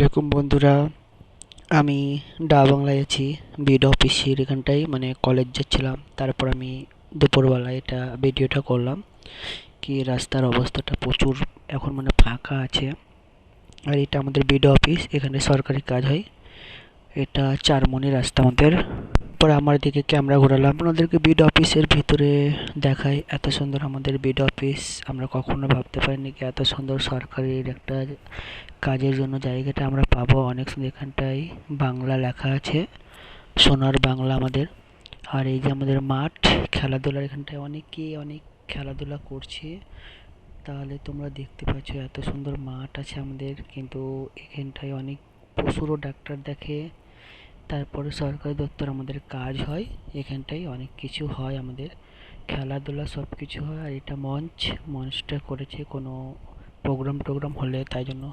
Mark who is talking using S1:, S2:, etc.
S1: এরকম বন্ধুরা, আমি ডা বাংলায় আছি। বিড অফিসের এখানটায় মানে কলেজ যাচ্ছিলাম। তারপর আমি দুপুরবেলা এটা ভিডিওটা করলাম। কি রাস্তার অবস্থাটা প্রচুর এখন মানে ফাঁকা আছে। আর এটা আমাদের বিড অফিস, এখানে সরকারি কাজ হয়। এটা চারমনি রাস্তা আমাদের। পরে আমার দিকে ক্যামেরা ঘোরালাম, আপনাদেরকে বিড অফিসের ভিতরে দেখাই। এত সুন্দর আমাদের বিড অফিস। আমরা কখনো ভাবতে পারিনি কি এত সুন্দর সরকারির একটা কাজের জন্য জায়গাটা আমরা পাবো। অনেক সুন্দর, এখানটায় বাংলা লেখা আছে, সোনার বাংলা আমাদের। আর এই যে আমাদের মাঠ খেলাধুলার, এখানটায় অনেকেই অনেক খেলাধুলা করছে। তাহলে তোমরা দেখতে পাচ্ছ এত সুন্দর মাঠ আছে আমাদের। কিন্তু এখানটায় অনেক পশুরও ডাক্তার দেখে। তারপরে সরকারি দপ্তর আমাদের কাজ হয়। এখানটায় অনেক কিছু হয় আমাদের, খেলাধুলা সব কিছু হয়। আর এটা মঞ্চটা করেছে কোনো প্রোগ্রাম টোগ্রাম হলে, তাই জন্য